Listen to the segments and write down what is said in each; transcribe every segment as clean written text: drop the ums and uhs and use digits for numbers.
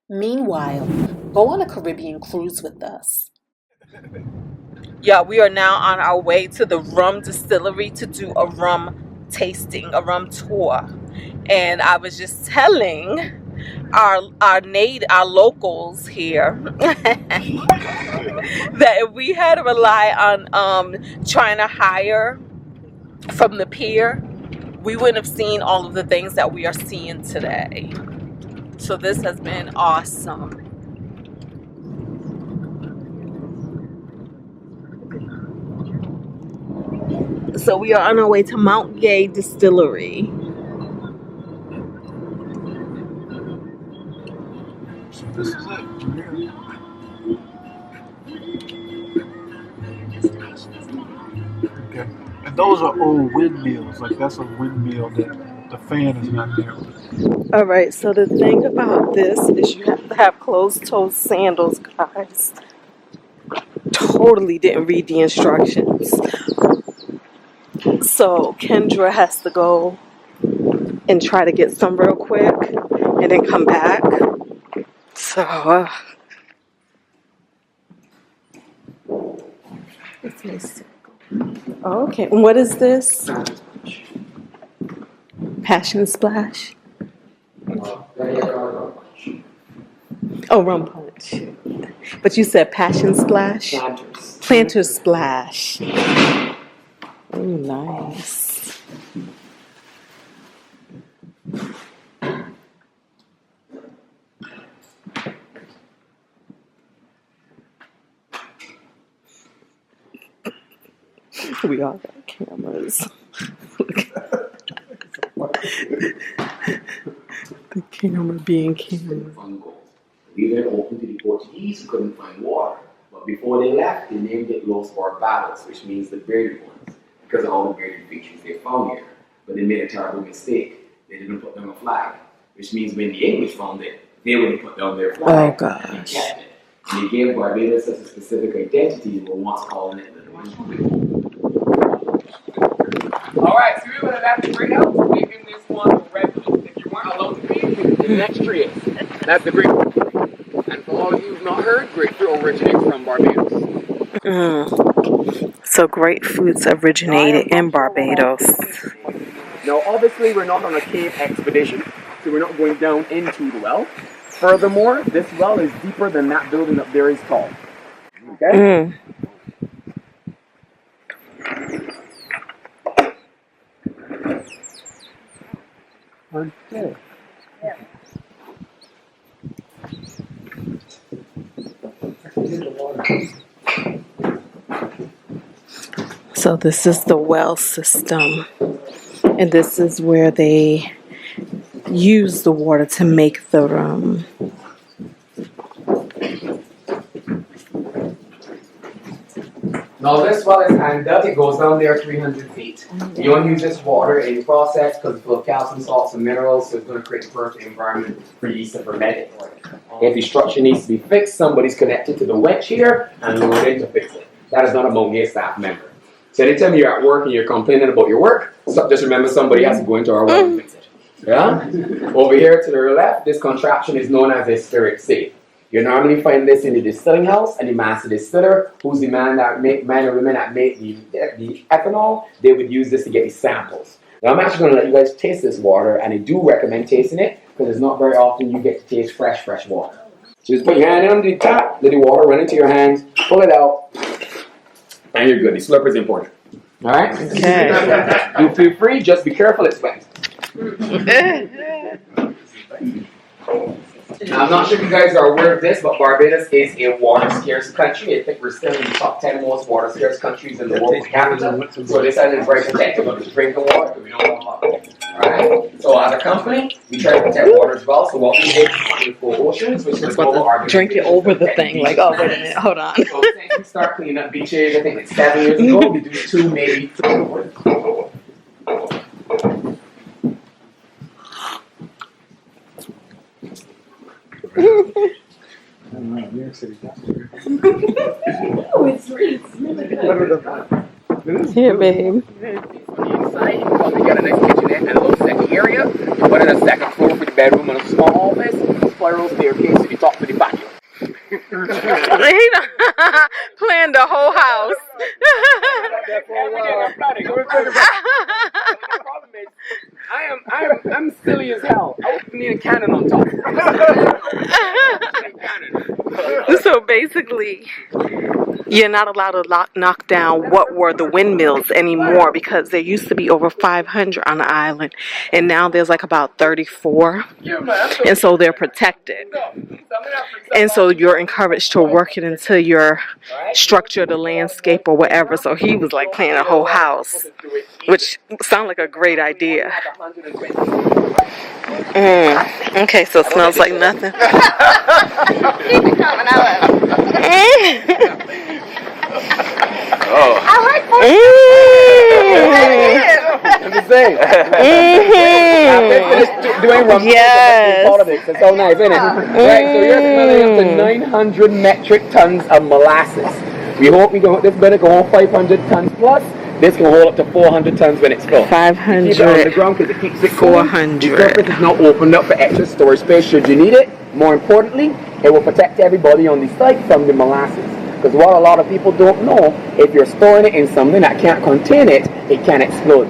Meanwhile, go on a Caribbean cruise with us. Yeah, we are now on our way to the rum distillery to do a rum tasting, a rum tour. And I was just telling our locals here that if we had to rely on trying to hire from the pier, we wouldn't have seen all of the things that we are seeing today. So this has been awesome. So we are on our way to Mount Gay Distillery. So this is it. Okay. And those are old windmills. Like that's a windmill that the fan is not there. All right, so the thing about this is you have to have closed-toe sandals, guys. Totally didn't read the instructions. So Kendra has to go and try to get some real quick and then come back. So, it's nice. Okay, and what is this? Passion Splash? Oh, rum punch. But you said Passion Splash? Planters Splash. Oh, nice. We all got cameras. The camera being camera. We then opened to the Portuguese who couldn't find water. But before they left, they named it Los Barbados, which means the bearded ones, because of all the bearded features they found here. But they made a terrible mistake. They didn't put down a flag, which means when the English found it, they wouldn't put down their flag. Oh, gosh. And they kept it. And they gave Barbados such a specific identity, they were once calling it the Alright, so we're going to have to bring up. We're giving this one red blue. If you weren't alone to be, the next tree is. That's the grapefruit tree. And for all of you who've not heard, grapefruit originates from Barbados. So grapefruits originated in Barbados. Now, obviously, we're not on a cave expedition, so we're not going down into the well. Furthermore, this well is deeper than that building up there is tall. Okay? Okay. So this is the well system, and this is where they use the water to make the rum. Now this well is hand up, it goes down there 300 feet. You don't use this water in the process because it's full of calcium, salts, and minerals, so it's going to create the perfect environment for yeast to ferment it. If the structure needs to be fixed, somebody's connected to the winch here and lowered in to fix it. That is not a Mount Gay staff member. So anytime you're at work and you're complaining about your work, just remember somebody has to go into our well and fix it. Yeah? Over here to the left, this contraption is known as a spirit safe. You normally find this in the distilling house, and the master distiller, who's the man or women that make the ethanol, they would use this to get the samples. Now I'm actually going to let you guys taste this water, and I do recommend tasting it, because it's not very often you get to taste fresh water. So just put your hand in under the tap, let the water run into your hands, pull it out, and you're good. The slurper is important. Alright? Okay. You feel free, just be careful, it's wet. I'm not sure if you guys are aware of this, but Barbados is a water scarce country. I think we're still in the top 10 most water scarce countries in the world per capita. So this island is very protective of the drinking water. We don't want water. Alright? So as a company, we try to protect water as well. So what we did is full oceans, which is global Drink it over the thing. Like, oh, wait a minute, hold on. So since we start cleaning up beaches, I think like 7 years ago, we do 2, maybe 3. New York City. Here, babe. outside, you come to get a nice kitchenette and a little second area. You put in a second floor for the bedroom and a small office, spiral staircase to the top of the patio. He planned the whole house. I'm silly as hell. I would need a cannon on top. So basically, you're not allowed to knock down what were the windmills anymore, because there used to be over 500 on the island, and now there's like about 34, and so they're protected. And so you're encouraged to work it into your structure, the landscape, or whatever. So he was like planning a whole house, which sounded like a great idea. Okay, so it smells like nothing. Keep it coming, I like I'm just saying. Doing rum politics. It's so nice, isn't it? Right, so you're smelling up to 900 metric tons of molasses. We hope this better go on 500 tons plus. This can hold up to 400 tons when it's full. 500. Keep it on the ground because it keeps it cool. 400. The surface is not opened up for extra storage space should you need it. More importantly, it will protect everybody on the site from the molasses. Because what a lot of people don't know, if you're storing it in something that can't contain it, it can explode.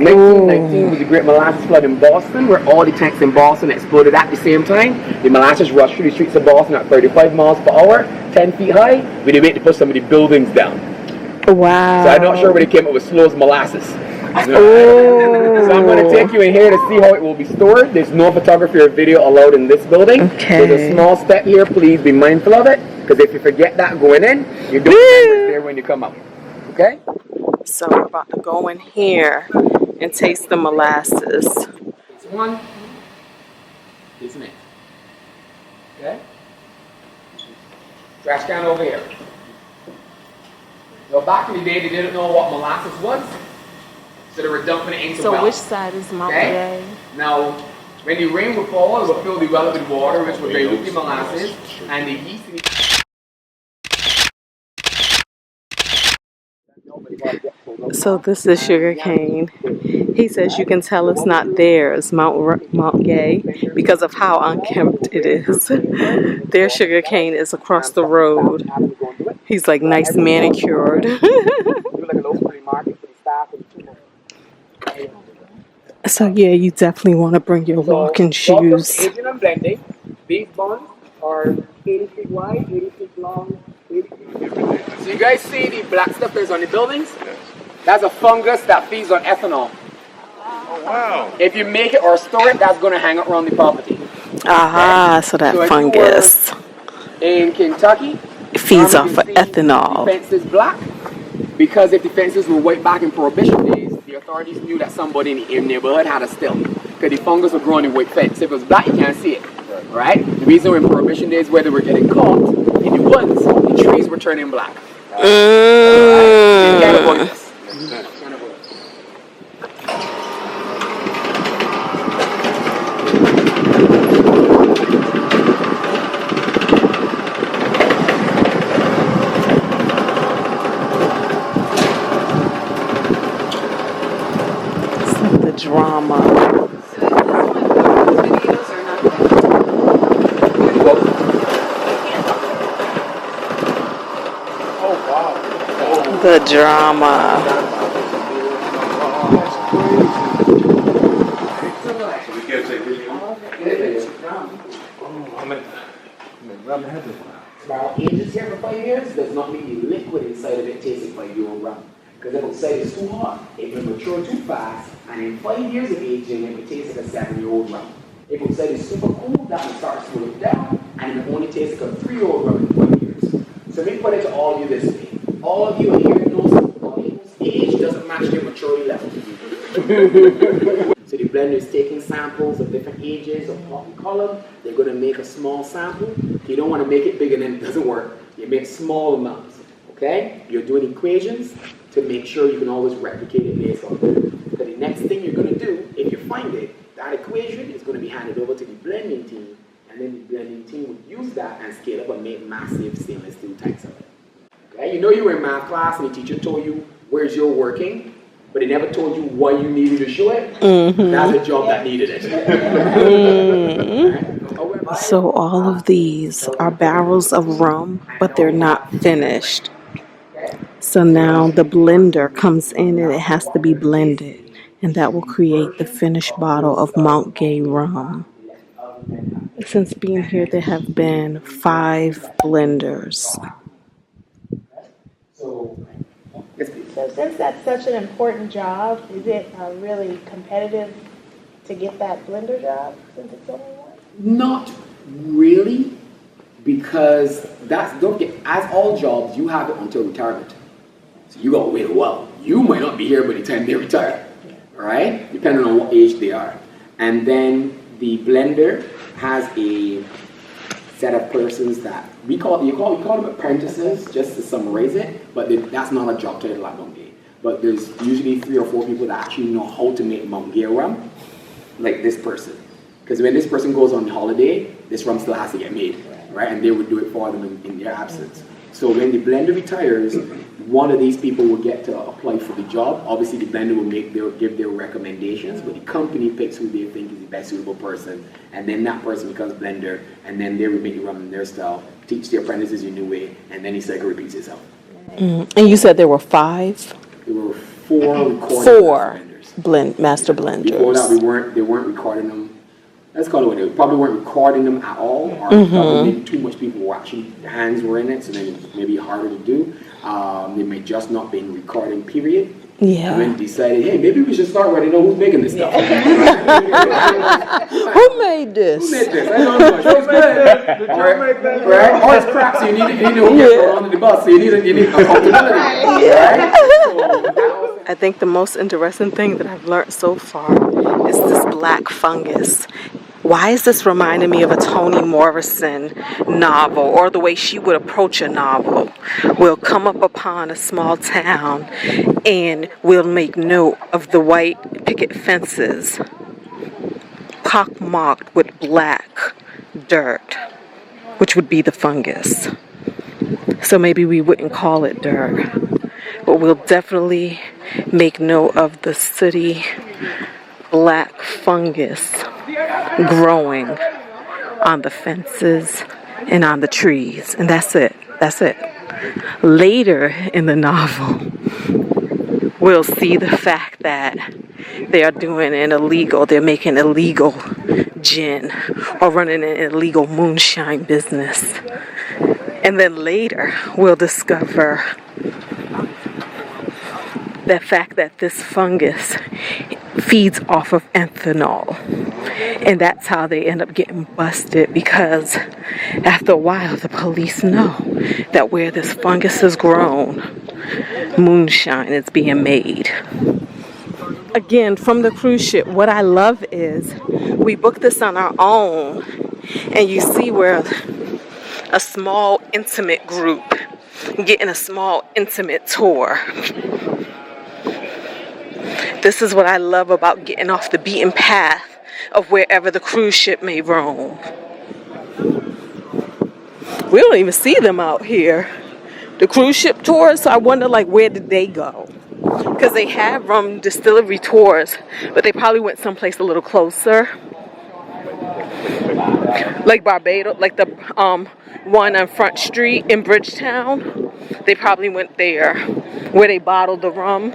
1919 was the great molasses flood in Boston, where all the tanks in Boston exploded at the same time. The molasses rushed through the streets of Boston at 35 miles per hour, 10 feet high, with the weight to put some of the buildings down. Wow. So I'm not sure where they came up with slow as molasses. So I'm going to take you in here to see how it will be stored. There's no photography or video allowed in this building. Okay. There's a small step here. Please be mindful of it, because if you forget that going in, you don't remember it there when you come out. Okay? So we're about to go in here and taste the molasses. It's one. It's next. Okay? Trash can over here. So back in the day, they didn't know what molasses was, so they were dumping it into wells. So which side is Mount Gay? Now, when the rain would fall, it would fill the well with water, which would dilute the molasses, and the yeast in the... So this is sugar cane. He says you can tell it's not theirs, Mount Gay, because of how unkempt it is. Their sugar cane is across the road. He's like nice manicured. So yeah, you definitely want to bring your walking shoes. Aging and blending. These bonds are 80 feet wide, 80 feet long, 80 feet. So you guys see the black stuff that's on the buildings? That's a fungus that feeds on ethanol. Oh, wow. If you make it or store it, that's going to hang around the property. Aha, so that fungus. In Kentucky, it feeds off of ethanol. The fence is black, because if the fences were white back in Prohibition days, the authorities knew that somebody in the neighborhood had a still, because the fungus would grow in the white fence. If it was black, you can't see it, right? The reason in Prohibition days where they were getting caught in the woods, the trees were turning black. Right? You can't avoid this. Drama. The drama. Now, ages here for 5 years does not mean the liquid inside of it tastes like 5-year-old rum. Because if outside it's too hot, it will mature too fast, and in 5 years of aging, it will taste like a 7-year-old rum. If outside is super cool, that will start slowing down, and it will only taste like a 3-year-old rum in 5 years. So let me put it to all of you this way. All of you are here know something. Age doesn't match their maturity level. So the blender is taking samples of different ages of hot and color. They're going to make a small sample. You don't want to make it big and then it doesn't work. You make small amounts. Okay? You're doing equations to make sure you can always replicate it based on that. Because the next thing you're going to do, if you find it, that equation is going to be handed over to the blending team, and then the blending team would use that and scale up and make massive stainless steel tanks of it. Okay? You know you were in math class and the teacher told you, where's your working? but they never told you what you needed to show it. That's a job that needed it. So all of these are barrels of rum, but they're not finished. So now the blender comes in and it has to be blended, and that will create the finished bottle of Mount Gay rum. Since being here, there have been 5 blenders. So since that's such an important job, is it really competitive to get that blender job since it's only one? Not really, because don't forget, as all jobs, you have it until retirement. So you gotta wait a while. You might not be here by the time they retire, right? Depending on what age they are. And then the blender has a set of persons that we call them apprentices, just to summarize it, but that's not a job title at Mount Gay. But there's usually 3 or 4 people that actually know how to make Mount Gay rum, like this person. Because when this person goes on holiday, this rum still has to get made, right? And they would do it for them in their absence. So when the blender retires, one of these people will get to apply for the job. Obviously, the blender will give their recommendations, but the company picks who they think is the best suitable person, and then that person becomes blender, and then they will make the rum in their style, teach the apprentices a new way, and then the cycle repeats itself. And you said there were 5? There were 4 recorded master blenders. Before that, they weren't recording them. Let's call it what they probably weren't recording them at all, or probably too much people were actually, their hands were in it, so then it was maybe harder to do. They may just not been recording, period. Yeah. And then decided, hey, maybe we should start where they know who's making this stuff. Who made this? Who made this? I don't know. It's good. Right? Or it's crap, so you need to who gets thrown under the bus, so you need accountability. Right? I think the most interesting thing that I've learned so far is this black fungus. Why is this reminding me of a Toni Morrison novel, or the way she would approach a novel? We'll come up upon a small town and we'll make note of the white picket fences pockmarked with black dirt, which would be the fungus. So maybe we wouldn't call it dirt, but we'll definitely make note of the sooty black fungus growing on the fences and on the trees, and that's it. Later in the novel, we'll see the fact that they are they're making illegal gin or running an illegal moonshine business. And then later, we'll discover the fact that this fungus feeds off of ethanol. And that's how they end up getting busted, because after a while, the police know that where this fungus is grown, moonshine is being made. Again, from the cruise ship, what I love is we booked this on our own, and you see where a small, intimate group getting a small, intimate tour. This is what I love about getting off the beaten path of wherever the cruise ship may roam. We don't even see them out here. The cruise ship tours, so I wonder, where did they go? Because they have rum distillery tours, but they probably went someplace a little closer. Like Barbados, like the one on Front Street in Bridgetown. They probably went there, where they bottled the rum.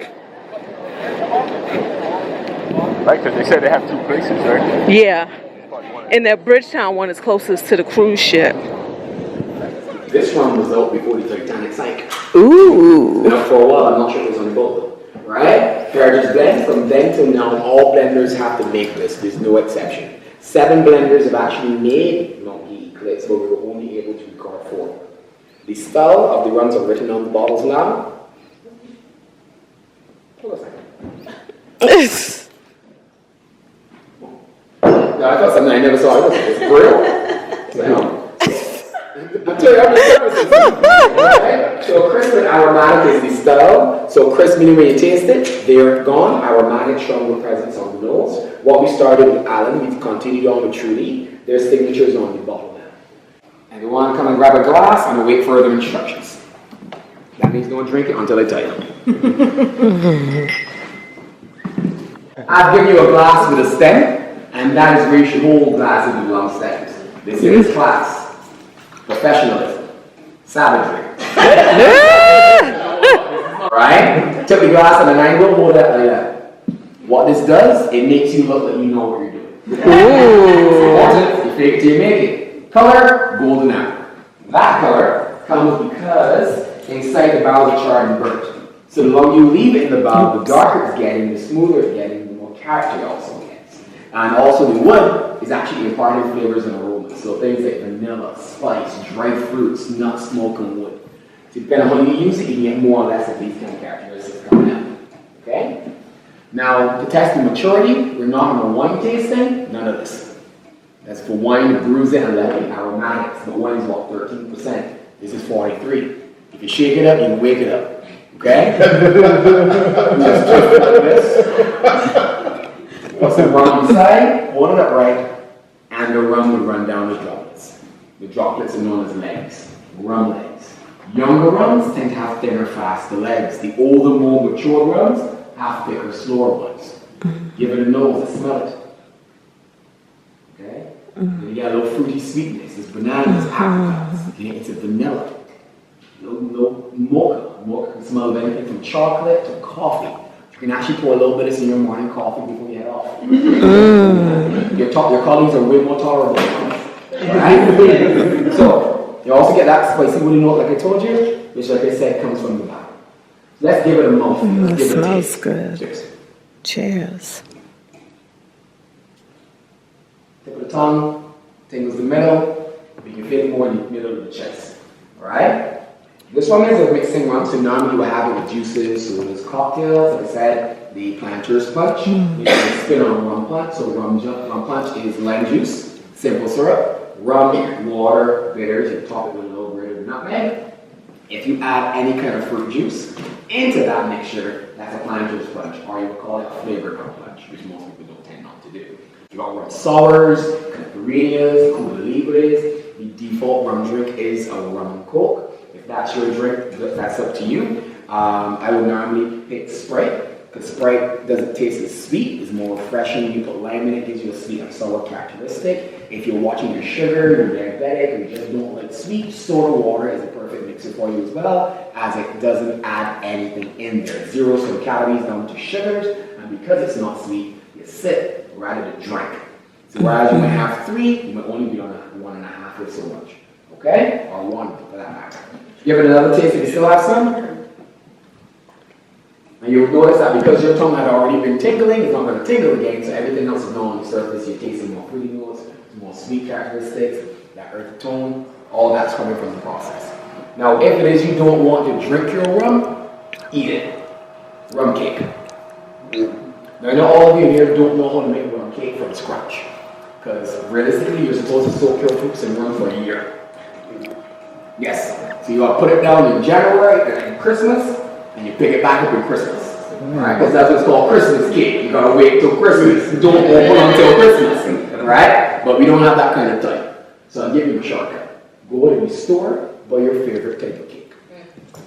Right, because they said they have 2 places, right? Yeah. And that Bridgetown one is closest to the cruise ship. This rum was out before the Titanic sank. Ooh. Been up for a while, I'm not sure if it was on the boat though. Right? Heritage blend, from then till now, all blenders have to make this. There's no exception. 7 blenders have actually made Mount Gay Eclipse, but we were only able to record 4. The style of the rums are written on the bottles now. Hold on a second. I thought something I never saw. It's real. I'll tell you, I'm right? So crisp and aromatic is the style. So crisp meaning when you taste it, they're gone. Aromatic, stronger presence on the nose. What we started with Alan, we've continued on with Trudy. Their signatures on the bottle now. And you want to come and grab a glass and wait for further instructions. That means don't drink it until I tell you. I've given you a glass with a stem, and that is where you should hold glasses with long stems. This is class, professionalism, savagery. Right? Took the glass at an angle, hold that like that. What this does, it makes you look like you know what you're doing. You fake it till you make it. Color, golden apple. That color comes because inside the barrel is charred and burnt. So the longer you leave it in the barrel, the darker it's getting, the smoother it's getting, the more character it also gets. And also the wood is actually imparting flavors and aromas. So things like vanilla, spice, dry fruits, nut, smoke, and wood. So depending on how you use it, you can get more or less of these kind of characteristics coming out. Okay? Now, to test the maturity, we're not on a wine tasting, none of this. That's for wine to bruise it and let it aromatics. But wine is what, 13%. This is 43. If you shake it up, you wake it up. Okay? Just like this. What's the rum inside? Hold it up right, and the rum will run down the droplets. The droplets are known as legs, rum legs. Younger rums tend to have thinner, faster legs. The older, more mature rums have thicker, slower ones. Give it a nose and smell it. Okay? Then you get a little fruity sweetness. There's bananas, apricots. Okay? It's a vanilla. No mocha. Mocha can smell of anything from chocolate to coffee. You can actually pour a little bit of this in your morning coffee before you head off. Your colleagues are way more tolerable. Right? So, you also get that spicy woody note, like I told you, which, like I said, comes from the bottom. So let's give it a mouthfeel. It smells good. Cheers. Cheers. Tip of the tongue, tingles the middle, you can feel it more in the middle of the chest. Alright? This one is a mixing rum, so normally you will have it with juices, so there's cocktails, like I said, the planter's punch. You can spin on a rum punch, so rum punch is lime juice, simple syrup, rum, water, bitters, you top it with a little bit of nutmeg. If you add any kind of fruit juice into that mixture, that's a planter's punch, or you would call it a flavored rum punch, which most people don't tend not to do. You got rum sours, caipirinhas, Cuba Libres. The default rum drink is a rum and coke. If that's your drink, that's up to you. I would normally pick Sprite, because Sprite doesn't taste as sweet, it's more refreshing. You put lime in it, gives you a sweet and sour characteristic. If you're watching your sugar, you're diabetic, or you just don't like sweet, soda water is a perfect mixer for you as well, as it doesn't add anything in there. 0 sort of calories down to sugars, and because it's not sweet, you sip rather than drink. So whereas you might have 3, you might only be on a 1.5 or so much. Okay? Or 1 for that matter. Give it another taste if you still have some. And you'll notice that because your tongue had already been tingling, it's not going to tingle again, so everything else is on the surface. You're tasting more fruity notes, more sweet characteristics, that earthy tone, all that's coming from the process. Now, if it is you don't want to drink your rum, eat it. Rum cake. Now, I know all of you here don't know how to make rum cake from scratch, because realistically, you're supposed to soak your fruits in rum for a year. Yes. So you put it down in January and Christmas, and you pick it back up in Christmas. Alright, because that's what's called Christmas cake. You gotta wait till Christmas. Don't open until Christmas. Alright? But we don't have that kind of time. So I'll give you a shortcut. Go to the store, buy your favorite type of cake.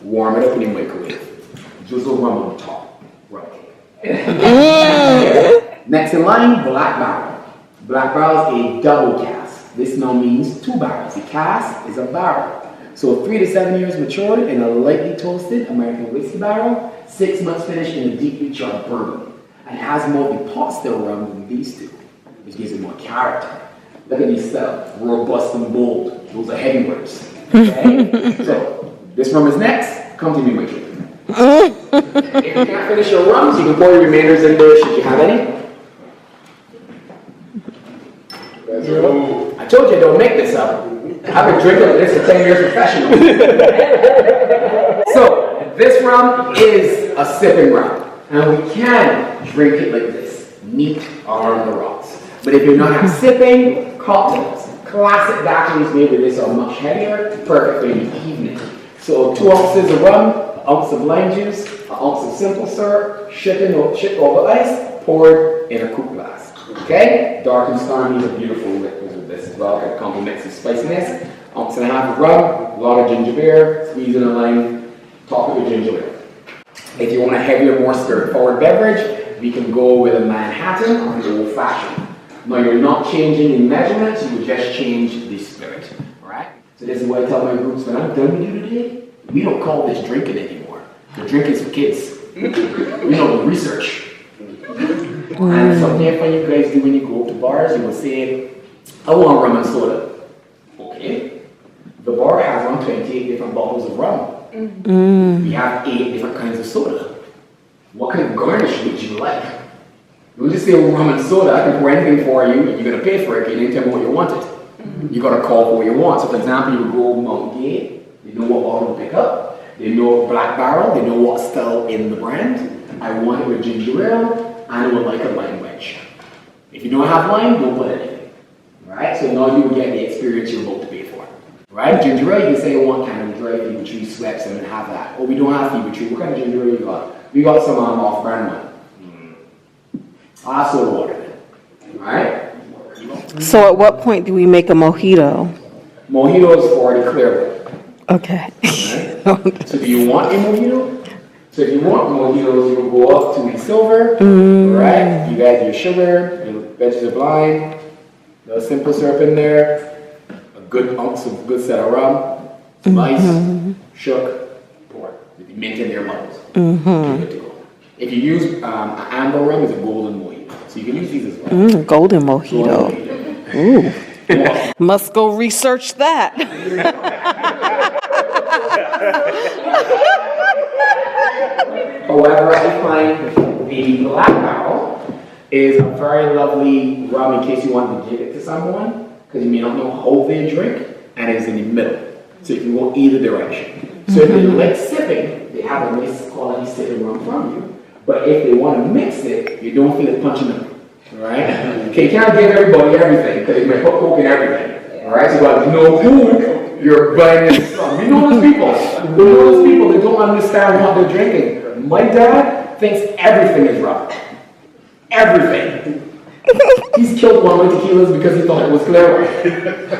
Warm it up in your microwave. Drizzle rum on the top. Rum cake. Next in line, black barrel. Black barrel is a double cask. This now means 2 barrels. The cask is a barrel. So 3 to 7 years matured in a lightly toasted American whiskey barrel, 6 months finished in a deeply charred bourbon. And it has more of a pot still rum than these two, which gives it more character. Look at these stuff, robust and bold. Those are heavyweights. Okay? So this rum is next. Come to me, my kid. If you can't finish your rums, you can pour your remainders in there should you have any. I told you don't make this up. I've been drinking this for 10 years professionally. So, this rum is a sipping rum. And we can drink it like this, neat or on the rocks. But if you're not sipping, cocktails. Classic batches made with this are much heavier, perfect for the evening. So 2 ounces of rum, 1 ounce of lime juice, 1 ounce of simple syrup, shipped over ice, poured in a coupe glass. Okay? Dark and stormy is a beautiful liquid with this as well. It complements the spiciness. 1.5 ounces of rum, a lot of ginger beer, squeeze in a lime, top it with ginger ale. If you want a heavier, more spirit-forward beverage, We can go with a Manhattan or the old fashioned. Now you're not changing the measurements, you would just change the spirit. Alright? So this is what I tell my groups, when I'm done with you today, we don't call this drinking anymore. The drink is for kids. We know the research. And something fun you guys do when you go to bars, you will say, I want rum and soda. Okay. The bar has 128 different bottles of rum. We have 8 different kinds of soda. What kind of garnish would you like? Don't just say rum and soda, I can pour anything for you, and you're going to pay for it, you didn't tell me what you wanted. You got to call for what you want. So for example, you go Mount Gay, they know what bottle to pick up, they know Black Barrel, they know what's still in the brand. I want it with ginger ale, and I would like a lime wedge. If you don't have lime, don't put anything. Right? So now you will get the experience you're about to pay for. Right? Ginger ale, you can say I want Canada Dry, Fever Tree, Schweppes, and have that. Oh, we don't have Fever Tree. What kind of ginger ale you got? We got some off-brand one. Soda water. Right? So at what point do we make a mojito? Mojito is for the clear one. Okay. Right? So do you want a mojito? So if you want mojitos, you will go up to the silver, right? You got your sugar, your vegetable lime, a little simple syrup in there, a good ounce of good set of rum, some ice, shook, pour. If you maintain their levels, you're good to go. If you use amber rum, it's a golden mojito. So you can use these as well. Golden mojito. Ooh. Must go research that. However, I find the Black Barrel is a very lovely rum in case you want to give it to someone, because you may not know how they drink, and it's in the middle. So you can go either direction. So if they like sipping, they have a nice quality sipping rum from you. But if they want to mix it, you don't feel it punching them. Alright? Okay, you can't give everybody everything, because you might put coke in everything. Alright? So you got to know who you're buying this from. You know those people. You know those people that don't understand what they're drinking. My dad thinks everything is rum. Everything. He's killed one with tequilas because he thought it was clear.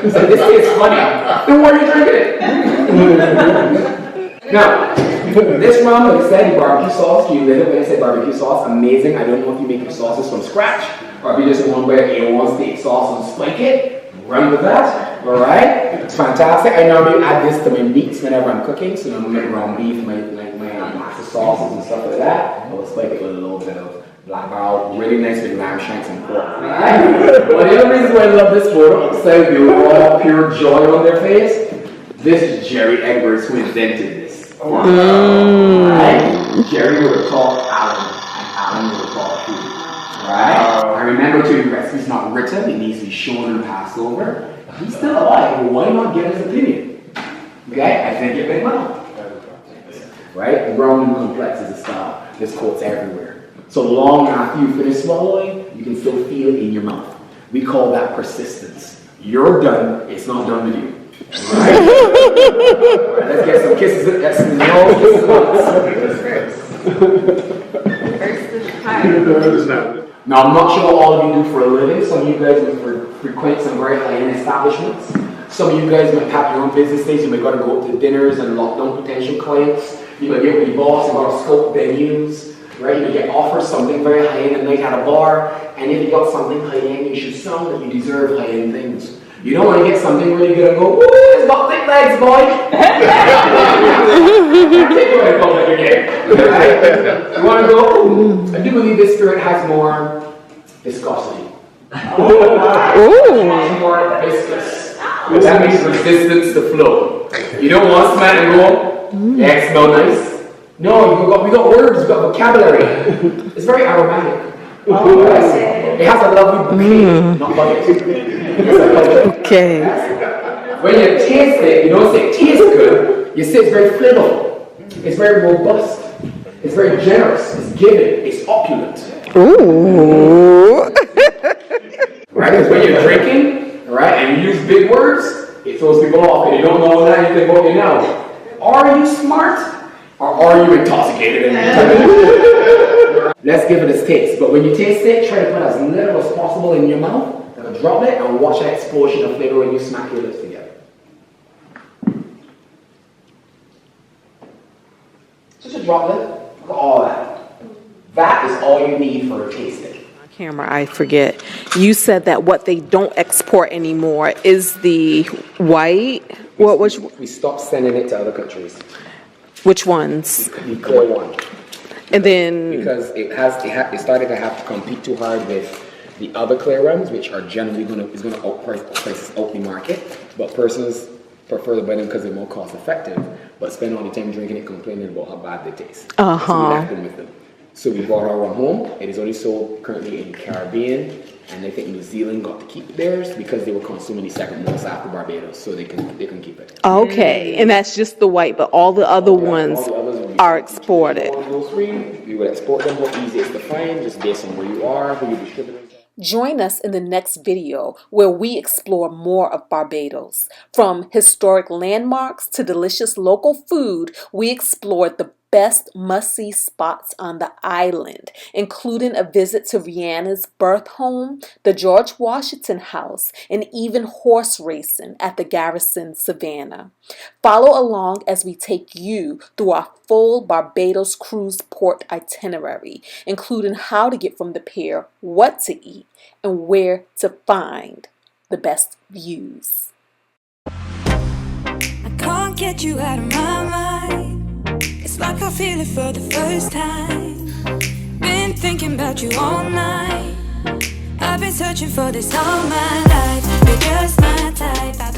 He said, this tastes funny. Then why are you drinking it? Now, this rum, like I said, the barbecue sauce, you live it when I say barbecue sauce, amazing. I don't know if you make your sauces from scratch, or if you just want to buy A1 steak sauce and spike it, run with that, alright? It's fantastic. I normally add this to my meats whenever I'm cooking, so I'm making ground beef, my pasta sauces and stuff like that. I'll spike it with a little bit of Black Barrel, really nice with lamb shanks and pork. Right? Well, the other reason why I love this photo, besides the raw, pure joy on their face, this is Jerry Edwards who invented this. Right? Jerry would have called Alan, and Alan would have called food. Right? I remember too, the recipe's not written, it needs to be shown and passed over. He's still alive, well, why not get his opinion? Okay? I think it went well. Right? Round and complex is a style. There's quotes everywhere. So long after you finish swallowing, you can still feel it in your mouth. We call that persistence. You're done, it's not done with you. Right? Right, let's get some kisses. That's no kisses. Now, I'm not sure what all of you do for a living. Some of you guys might frequent some very high-end establishments. Some of you guys might have your own business days. You might got to go to dinners and lock down potential clients. You might get with your boss and got to scope venues. Right? You get offered something very high-end at night at a bar, and if you got something high-end, you should sound that you deserve high-end things. You don't want to get something really good and go, woo, it's got thick legs, boy! Take it away, public again. Right? You want to go, ooh, I do believe this spirit has more viscosity. Much more viscous. That means resistance to flow. You don't want to smell and go, yeah, it smells nice. No, we got words, we got vocabulary. It's very aromatic. It has a lovely bouquet, not bucket. Okay. When you taste it, you don't say it tastes good, you say it's very flavorful. It's very robust. It's very generous. It's giving. It's opulent. Ooh. Right? Because when you're drinking, right, and you use big words, it throws people off, and you don't know that you think, okay, now, are you smart? Or are you intoxicated? Let's give it a taste. But when you taste it, try to put as little as possible in your mouth. Then drop it and watch that explosion of flavor when you smack your lips together. Just a droplet. Look at all that. That is all you need for a tasting. Camera, I forget. You said that what they don't export anymore is the white. We stopped sending it to other countries. Which ones? The clear one. And then Because it started to have to compete too hard with the other clear rums, which are generally gonna outprice out the market. But persons prefer to buy them because they're more cost effective, but spend all the time drinking it, complaining about how bad they taste. So we left them with them. So we brought our rum home. It is only sold currently in the Caribbean, and I think New Zealand got to keep theirs because they were consuming the second most after Barbados, so they can keep it. okay, and that's just the white, but all the other ones All the others would be are exported. We would export them. How easy it's to find, just based on where you are, who your distributors are. Join us in the next video where we explore more of Barbados. From historic landmarks to delicious local food, we explored the best must-see spots on the island, including a visit to Rihanna's birth home, the George Washington House, and even horse racing at the Garrison Savannah. Follow along as we take you through our full Barbados cruise port itinerary, including how to get from the pier, what to eat, and where to find the best views. I can't get you out of my mind. It's like I feel it for the first time. Been thinking about you all night. I've been searching for this all my life. You're just my type.